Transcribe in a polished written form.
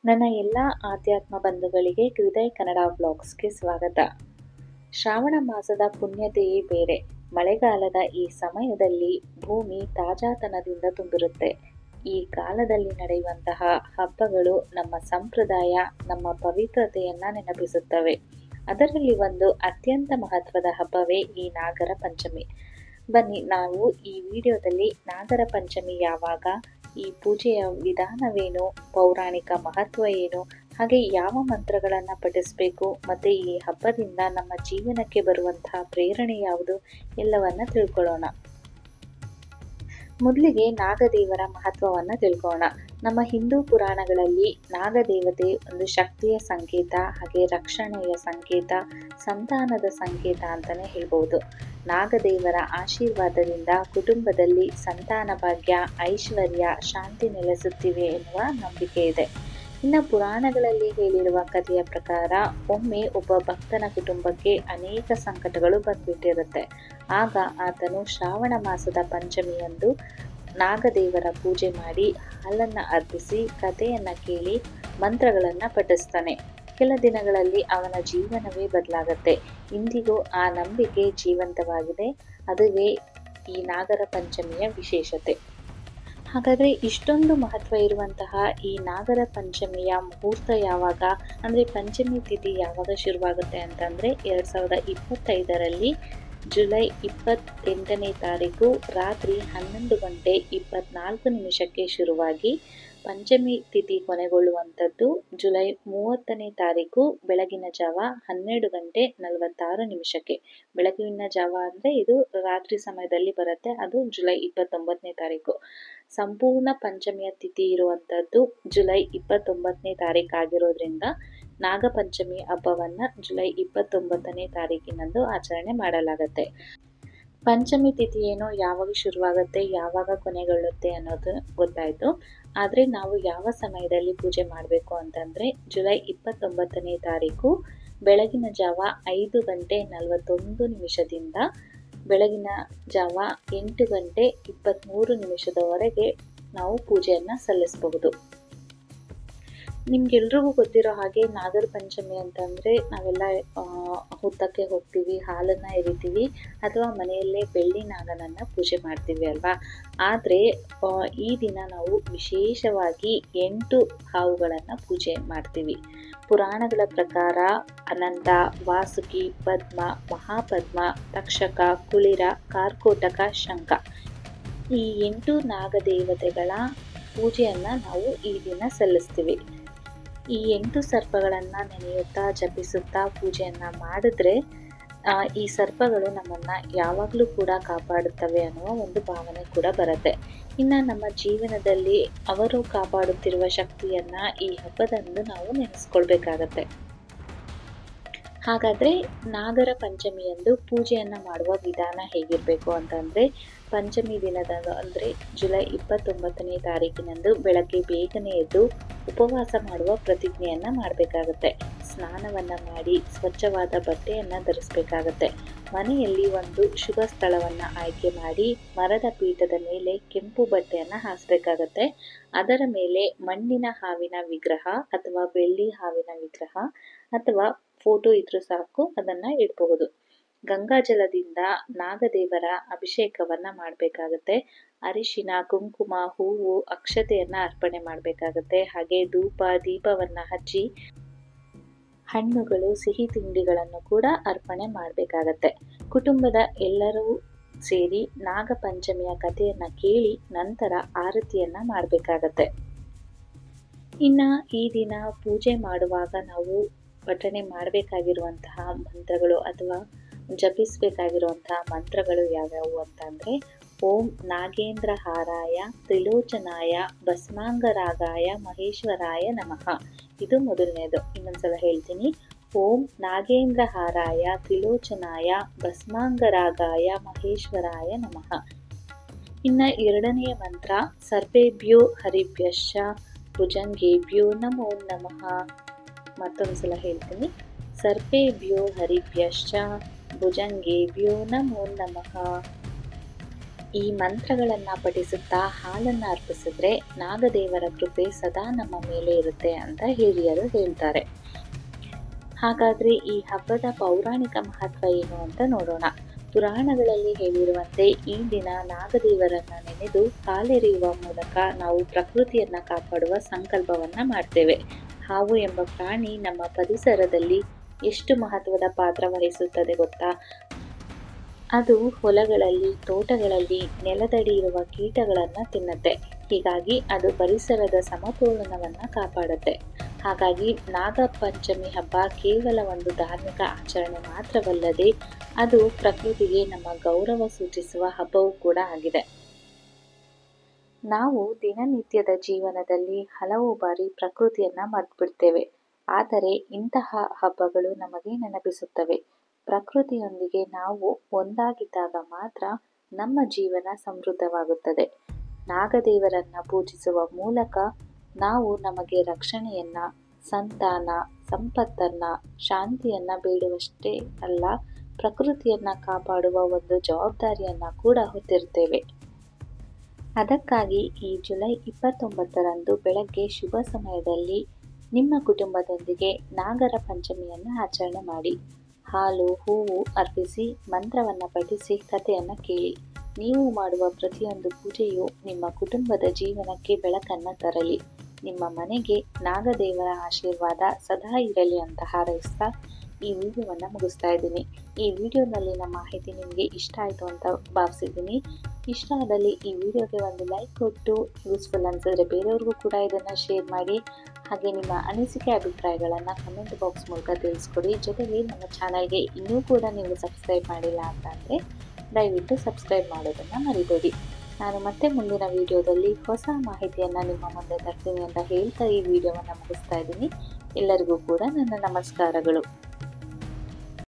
ನನ್ನ ಎಲ್ಲ ಆಧ್ಯಾತ್ಮ ಬಂಧುಗಳಿಗೆ ಹೃದಯ ಕನ್ನಡ ವ್ಲಾಗ್ಸ್ಗೆ ಸ್ವಾಗತ. ಶ್ರಾವಣ ಮಾಸದ ಪುಣ್ಯತೆಯೇ ಬೇರೆ. ಮಳೆಗಾಲದ ಈ ಸಮಯದಲ್ಲಿ ಭೂಮಿ ತಾಜಾತನದಿಂದ ತುಂಬಿರುತ್ತೆ. ಈ ಕಾಲದಲ್ಲಿ ನಡೆಯುವಂತಹ ಹಬ್ಬಗಳು ನಮ್ಮ ಸಂಪ್ರದಾಯ, ನಮ್ಮ ಪವಿತ್ರತೆಯನ್ನ ನೆನಪಿಸುತ್ತವೆ. ಅದರಲ್ಲಿ ಒಂದು ಅತ್ಯಂತ ಮಹತ್ವದ ಹಬ್ಬವೇ ಈ ನಾಗರ ಪಂಚಮಿ. ಬನ್ನಿ, ನಾವು ಈ ವಿಡಿಯೋದಲ್ಲಿ ನಾಗರ ಪಂಚಮಿ ಯಾವಾಗ, ಈ ಪೂಜೆಯ ವಿಧಾನವೇನು, ಪೌರಾಣಿಕ ಮಹತ್ವ ಏನು, ಹಾಗೆ ಯಾವ ಮಂತ್ರಗಳನ್ನು ಪಠಿಸಬೇಕು, ಮತ್ತು ಈ ಹಬ್ಬದಿಂದ ನಮ್ಮ ಜೀವನಕ್ಕೆ ಬರುವಂತಹ ಪ್ರೇರಣೆ ಯಾವುದು ಎಲ್ಲವನ್ನ ತಿಳ್ಕೊಳ್ಳೋಣ. ಮೊದಲಿಗೆ ನಾಗದೇವರ ಮಹತ್ವವನ್ನು ತಿಳ್ಕೊಳ್ಳೋಣ. ನಮ್ಮ ಹಿಂದೂ ಪುರಾಣಗಳಲ್ಲಿ ನಾಗದೇವತೆ ಒಂದು ಶಕ್ತಿಯ ಸಂಕೇತ, ಹಾಗೆ ರಕ್ಷಣೆಯ ಸಂಕೇತ, ಸಂತಾನದ ಸಂಕೇತ ಅಂತಲೇ ಹೇಳ್ಬೋದು. ನಾಗದೇವರ ಆಶೀರ್ವಾದದಿಂದ ಕುಟುಂಬದಲ್ಲಿ ಸಂತಾನ ಭಾಗ್ಯ, ಐಶ್ವರ್ಯ, ಶಾಂತಿ ನೆಲೆಸುತ್ತಿವೆ ಎನ್ನುವ ನಂಬಿಕೆ ಇದೆ. ಇನ್ನು ಪುರಾಣಗಳಲ್ಲಿ ಹೇಳಿರುವ ಕಥೆಯ ಪ್ರಕಾರ ಒಮ್ಮೆ ಒಬ್ಬ ಭಕ್ತನ ಕುಟುಂಬಕ್ಕೆ ಅನೇಕ ಸಂಕಟಗಳು ಬಂದ್ಬಿಟ್ಟಿರುತ್ತೆ. ಆಗ ಆತನು ಶ್ರಾವಣ ಮಾಸದ ಪಂಚಮಿಯಂದು ನಾಗದೇವರ ಪೂಜೆ ಮಾಡಿ ಹಾಲನ್ನು ಅರ್ಪಿಸಿ ಕಥೆಯನ್ನು ಕೇಳಿ ಮಂತ್ರಗಳನ್ನು ಪಠಿಸ್ತಾನೆ. ಕೆಲ ದಿನಗಳಲ್ಲಿ ಅವನ ಜೀವನವೇ ಬದಲಾಗತ್ತೆ. ಇಂದಿಗೂ ಆ ನಂಬಿಕೆ ಜೀವಂತವಾಗಿದೆ. ಅದುವೇ ಈ ನಾಗರ ಪಂಚಮಿಯ ವಿಶೇಷತೆ. ಹಾಗಾದರೆ ಇಷ್ಟೊಂದು ಮಹತ್ವ ಇರುವಂತಹ ಈ ನಾಗರ ಪಂಚಮಿಯ ಮುಹೂರ್ತ ಯಾವಾಗ, ಅಂದರೆ ಪಂಚಮಿ ತಿಥಿ ಯಾವಾಗ ಶುರುವಾಗುತ್ತೆ ಅಂತಂದರೆ 2025ರಲ್ಲಿ ಜುಲೈ 28ನೇ ತಾರೀಕು ರಾತ್ರಿ 11 ಗಂಟೆ 24 ನಿಮಿಷಕ್ಕೆ ಶುರುವಾಗಿ ಪಂಚಮಿ ತಿಥಿ ಕೊನೆಗೊಳ್ಳುವಂಥದ್ದು ಜುಲೈ 30ನೇ ತಾರೀಕು ಬೆಳಗಿನ ಜಾವ 12 ಗಂಟೆ 46 ನಿಮಿಷಕ್ಕೆ. ಬೆಳಗಿನ ಜಾವ ಅಂದರೆ ಇದು ರಾತ್ರಿ ಸಮಯದಲ್ಲಿ ಬರುತ್ತೆ. ಅದು ಜುಲೈ 29ನೇ ತಾರೀಕು. ಸಂಪೂರ್ಣ ಪಂಚಮಿಯ ತಿಥಿ ಇರುವಂಥದ್ದು ಜುಲೈ 29ನೇ ತಾರೀಕು ಆಗಿರೋದ್ರಿಂದ ನಾಗಪಂಚಮಿ ಹಬ್ಬವನ್ನು ಜುಲೈ 29ನೇ ತಾರೀಕಿನಂದು ಆಚರಣೆ ಮಾಡಲಾಗುತ್ತೆ. ಪಂಚಮಿ ತಿಥಿ ಏನೋ ಯಾವಾಗ ಶುರುವಾಗುತ್ತೆ, ಯಾವಾಗ ಕೊನೆಗೊಳ್ಳುತ್ತೆ ಅನ್ನೋದು ಗೊತ್ತಾಯಿತು. ಆದರೆ ನಾವು ಯಾವ ಸಮಯದಲ್ಲಿ ಪೂಜೆ ಮಾಡಬೇಕು ಅಂತಂದರೆ ಜುಲೈ 29ನೇ ತಾರೀಕು ಬೆಳಗಿನ ಜಾವ 5 ಗಂಟೆ 41 ನಿಮಿಷದಿಂದ ಬೆಳಗಿನ ಜಾವ 8 ಗಂಟೆ 23 ನಿಮಿಷದವರೆಗೆ ನಾವು ಪೂಜೆಯನ್ನು ಸಲ್ಲಿಸಬಹುದು. ನಿಮ್ಗೆಲ್ರಿಗೂ ಗೊತ್ತಿರೋ ಹಾಗೆ ನಾಗರ ಪಂಚಮಿ ಅಂತಂದರೆ ನಾವೆಲ್ಲ ಹುತ್ತಕ್ಕೆ ಹೋಗ್ತೀವಿ, ಹಾಲನ್ನು ಎರಿತೀವಿ, ಅಥವಾ ಮನೆಯಲ್ಲೇ ಬೆಳ್ಳಿ ನಾಗನನ್ನು ಪೂಜೆ ಮಾಡ್ತೀವಿ ಅಲ್ವಾ. ಆದರೆ ಈ ದಿನ ನಾವು ವಿಶೇಷವಾಗಿ 8 ಹಾವುಗಳನ್ನು ಪೂಜೆ ಮಾಡ್ತೀವಿ. ಪುರಾಣಗಳ ಪ್ರಕಾರ ಅನಂತ, ವಾಸುಕಿ, ಪದ್ಮ, ಮಹಾಪದ್ಮ, ತಕ್ಷಕ, ಕುಳಿರ, ಕಾರ್ಕೋಟಕ, ಶಂಖ ಈ 8 ನಾಗದೇವತೆಗಳ ಪೂಜೆಯನ್ನು ನಾವು ಈ ದಿನ ಸಲ್ಲಿಸ್ತೀವಿ. ಈ 8 ಸರ್ಪಗಳನ್ನು ನೆನೆಯುತ್ತಾ ಜಪಿಸುತ್ತಾ ಪೂಜೆಯನ್ನು ಮಾಡಿದ್ರೆ ಈ ಸರ್ಪಗಳು ನಮ್ಮನ್ನು ಯಾವಾಗಲೂ ಕೂಡ ಕಾಪಾಡುತ್ತವೆ ಅನ್ನುವ ಒಂದು ಭಾವನೆ ಕೂಡ ಬರುತ್ತೆ. ಇನ್ನು ನಮ್ಮ ಜೀವನದಲ್ಲಿ ಅವರು ಕಾಪಾಡುತ್ತಿರುವ ಶಕ್ತಿಯನ್ನು ಈ ಹಬ್ಬದಂದು ನಾವು ನೆನೆಸ್ಕೊಳ್ಬೇಕಾಗತ್ತೆ. ಹಾಗಾದರೆ ನಾಗರ ಪಂಚಮಿಯಂದು ಪೂಜೆಯನ್ನು ಮಾಡುವ ವಿಧಾನ ಹೇಗಿರಬೇಕು ಅಂತಂದರೆ, ಪಂಚಮಿ ದಿನದ ಅಂದರೆ ಜುಲೈ 29ನೇ ತಾರೀಕಿನಂದು ಬೆಳಗ್ಗೆ ಬೇಗನೆ ಎದ್ದು ಉಪವಾಸ ಮಾಡುವ ಪ್ರತಿಜ್ಞೆಯನ್ನು ಮಾಡಬೇಕಾಗತ್ತೆ. ಸ್ನಾನವನ್ನು ಮಾಡಿ ಸ್ವಚ್ಛವಾದ ಬಟ್ಟೆಯನ್ನು ಧರಿಸಬೇಕಾಗತ್ತೆ. ಮನೆಯಲ್ಲಿ ಒಂದು ಶುಭ ಸ್ಥಳವನ್ನು ಆಯ್ಕೆ ಮಾಡಿ ಮರದ ಪೀಠದ ಮೇಲೆ ಕೆಂಪು ಬಟ್ಟೆಯನ್ನು ಹಾಸಬೇಕಾಗತ್ತೆ. ಅದರ ಮೇಲೆ ಮಣ್ಣಿನ ಹಾವಿನ ವಿಗ್ರಹ ಅಥವಾ ಬೆಳ್ಳಿ ಹಾವಿನ ವಿಗ್ರಹ ಅಥವಾ ಫೋಟೋ ಇದ್ರೂ ಸಾಕು, ಅದನ್ನು ಇಡಬಹುದು. ಗಂಗಾಜಲದಿಂದ ನಾಗದೇವರ ಅಭಿಷೇಕವನ್ನು ಮಾಡಬೇಕಾಗತ್ತೆ. ಅರಿಶಿನ, ಕುಂಕುಮ, ಹೂವು, ಅಕ್ಷತೆಯನ್ನು ಅರ್ಪಣೆ ಮಾಡಬೇಕಾಗತ್ತೆ. ಹಾಗೆ ಧೂಪ ದೀಪವನ್ನು ಹಚ್ಚಿ ಹಣ್ಣುಗಳು, ಸಿಹಿ ತಿಂಡಿಗಳನ್ನು ಕೂಡ ಅರ್ಪಣೆ ಮಾಡಬೇಕಾಗತ್ತೆ. ಕುಟುಂಬದ ಎಲ್ಲರೂ ಸೇರಿ ನಾಗಪಂಚಮಿಯ ಕಥೆಯನ್ನು ಕೇಳಿ ನಂತರ ಆರತಿಯನ್ನು ಮಾಡಬೇಕಾಗತ್ತೆ. ಇನ್ನು ಈ ದಿನ ಪೂಜೆ ಮಾಡುವಾಗ ನಾವು ಪಠಣೆ ಮಾಡಬೇಕಾಗಿರುವಂತಹ ಮಂತ್ರಗಳು ಅಥವಾ ಜಪಿಸಬೇಕಾಗಿರುವಂತಹ ಮಂತ್ರಗಳು ಯಾವ್ಯಾವು ಅಂತಂದರೆ, ಓಂ ನಾಗೇಂದ್ರ ಹಾರಾಯ ತ್ರಿಲೋಚನಾಯ ಭಸ್ಮಾಂಗರಾಗಾಯ ಮಹೇಶ್ವರಾಯ ನಮಃ. ಇದು ಮೊದಲನೇದು. ಇನ್ನೊಂದ್ಸಲ ಹೇಳ್ತೀನಿ. ಓಂ ನಾಗೇಂದ್ರ ಹಾರಾಯ ತ್ರಿಲೋಚನಾಯ ಭಸ್ಮಾಂಗರಾಗಾಯ ಮಹೇಶ್ವರಾಯ ನಮಃ. ಇನ್ನು ಎರಡನೆಯ ಮಂತ್ರ, ಸರ್ಪೇಭ್ಯೋ ಹರಿಭ್ಯಶ್ಚ ಭುಜಂಗೇಭ್ಯೋ ನಮೋ ನಮಃ. ಮತ್ತೊಂದು ಸಲ ಹೇಳ್ತೀನಿ. ಸರ್ಪೇಭ್ಯೋ ಹರಿಭ್ಯಶ್ಚ ಭುಜಂಗೇಭ್ಯೋ ನಮೋ ನಮಃ. ಈ ಮಂತ್ರಗಳನ್ನು ಪಠಿಸುತ್ತಾ ಹಾಲನ್ನು ಅರ್ಪಿಸಿದ್ರೆ ನಾಗದೇವರ ಕೃಪೆ ಸದಾ ನಮ್ಮ ಮೇಲೆ ಇರುತ್ತೆ ಅಂತ ಹಿರಿಯರು ಹೇಳ್ತಾರೆ. ಹಾಗಾದ್ರೆ ಈ ಹಬ್ಬದ ಪೌರಾಣಿಕ ಮಹತ್ವ ಏನು ಅಂತ ನೋಡೋಣ. ಪುರಾಣಗಳಲ್ಲಿ ಹೇಳಿರುವಂತೆ ಈ ದಿನ ನಾಗದೇವರನ್ನ ನೆನೆದು ಹಾಲೆರೆಯುವ ಮೂಲಕ ನಾವು ಪ್ರಕೃತಿಯನ್ನ ಕಾಪಾಡುವ ಸಂಕಲ್ಪವನ್ನ ಮಾಡ್ತೇವೆ. ಹಾವು ಎಂಬ ಪ್ರಾಣಿ ನಮ್ಮ ಪರಿಸರದಲ್ಲಿ ಎಷ್ಟು ಮಹತ್ವದ ಪಾತ್ರ ವಹಿಸುತ್ತದೆ ಗೊತ್ತಾ? ಅದು ಹೊಲಗಳಲ್ಲಿ, ತೋಟಗಳಲ್ಲಿ ನೆಲದಡಿ ಇರುವ ಕೀಟಗಳನ್ನ ತಿನ್ನುತ್ತೆ. ಹೀಗಾಗಿ ಅದು ಪರಿಸರದ ಸಮತೋಲನವನ್ನ ಕಾಪಾಡುತ್ತೆ. ಹಾಗಾಗಿ ನಾಗ ಪಂಚಮಿ ಹಬ್ಬ ಕೇವಲ ಒಂದು ಧಾರ್ಮಿಕ ಆಚರಣೆ ಮಾತ್ರವಲ್ಲದೆ ಅದು ಪ್ರಕೃತಿಗೆ ನಮ್ಮ ಗೌರವ ಸೂಚಿಸುವ ಹಬ್ಬವೂ ಕೂಡ ಆಗಿದೆ. ನಾವು ದಿನನಿತ್ಯದ ಜೀವನದಲ್ಲಿ ಹಲವು ಬಾರಿ ಪ್ರಕೃತಿಯನ್ನ ಮರ್ತ್ಬಿಡ್ತೇವೆ. ಆದರೆ ಇಂತಹ ಹಬ್ಬಗಳು ನಮಗೆ ನೆನಪಿಸುತ್ತವೆ, ಪ್ರಕೃತಿಯೊಂದಿಗೆ ನಾವು ಒಂದಾಗಿದ್ದಾಗ ಮಾತ್ರ ನಮ್ಮ ಜೀವನ ಸಮೃದ್ಧವಾಗುತ್ತದೆ. ನಾಗದೇವರನ್ನ ಪೂಜಿಸುವ ಮೂಲಕ ನಾವು ನಮಗೆ ರಕ್ಷಣೆಯನ್ನ, ಸಂತಾನ, ಸಂಪತ್ತನ್ನ, ಶಾಂತಿಯನ್ನ ಬೇಡುವಷ್ಟೇ ಅಲ್ಲ, ಪ್ರಕೃತಿಯನ್ನ ಕಾಪಾಡುವ ಒಂದು ಜವಾಬ್ದಾರಿಯನ್ನ ಕೂಡ ಹೊತ್ತಿರ್ತೇವೆ. ಅದಕ್ಕಾಗಿ ಈ ಜುಲೈ 29ರಂದು ಬೆಳಗ್ಗೆ ಶುಭ ಸಮಯದಲ್ಲಿ ನಿಮ್ಮ ಕುಟುಂಬದೊಂದಿಗೆ ನಾಗರ ಪಂಚಮಿಯನ್ನು ಆಚರಣೆ ಮಾಡಿ. ಹಾಲು, ಹೂವು ಅರ್ಪಿಸಿ, ಮಂತ್ರವನ್ನು ಪಠಿಸಿ, ಕಥೆಯನ್ನು ಕೇಳಿ. ನೀವು ಮಾಡುವ ಪ್ರತಿಯೊಂದು ಪೂಜೆಯು ನಿಮ್ಮ ಕುಟುಂಬದ ಜೀವನಕ್ಕೆ ಬೆಳಕನ್ನು ತರಲಿ. ನಿಮ್ಮ ಮನೆಗೆ ನಾಗದೇವರ ಆಶೀರ್ವಾದ ಸದಾ ಇರಲಿ ಅಂತ ಹಾರೈಸ್ತಾ ಈ ವಿಡಿಯೋವನ್ನು ಮುಗಿಸ್ತಾ ಇದ್ದೀನಿ. ಈ ವಿಡಿಯೋದಲ್ಲಿನ ಮಾಹಿತಿ ನಿಮಗೆ ಇಷ್ಟ ಆಯಿತು ಅಂತ ಭಾವಿಸಿದ್ದೀನಿ. ಇಷ್ಟ ಆದಲ್ಲಿ ಈ ವಿಡಿಯೋಗೆ ಒಂದು ಲೈಕ್ ಕೊಟ್ಟು, ಯೂಸ್ಫುಲ್ ಅನಿಸಿದ್ರೆ ಬೇರೆಯವ್ರಿಗೂ ಕೂಡ ಇದನ್ನು ಶೇರ್ ಮಾಡಿ. ಹಾಗೆ ನಿಮ್ಮ ಅನಿಸಿಕೆ ಅಭಿಪ್ರಾಯಗಳನ್ನು ಕಮೆಂಟ್ ಬಾಕ್ಸ್ ಮೂಲಕ ತಿಳಿಸ್ಕೊಡಿ. ಜೊತೆಗೆ ನಮ್ಮ ಚಾನಲ್ಗೆ ಇನ್ನೂ ಕೂಡ ನೀವು ಸಬ್ಸ್ಕ್ರೈಬ್ ಮಾಡಿಲ್ಲ ಅಂತಂದರೆ ದಯವಿಟ್ಟು ಸಬ್ಸ್ಕ್ರೈಬ್ ಮಾಡೋದನ್ನು ಮರಿಬೇಡಿ. ನಾನು ಮತ್ತೆ ಮುಂದಿನ ವಿಡಿಯೋದಲ್ಲಿ ಹೊಸ ಮಾಹಿತಿಯನ್ನು ನಿಮ್ಮ ಮುಂದೆ ತರ್ತೀನಿ ಅಂತ ಹೇಳ್ತಾ ಈ ವಿಡಿಯೋವನ್ನು ಮುಗಿಸ್ತಾ ಇದ್ದೀನಿ. ಎಲ್ಲರಿಗೂ ಕೂಡ ನನ್ನ ನಮಸ್ಕಾರಗಳು.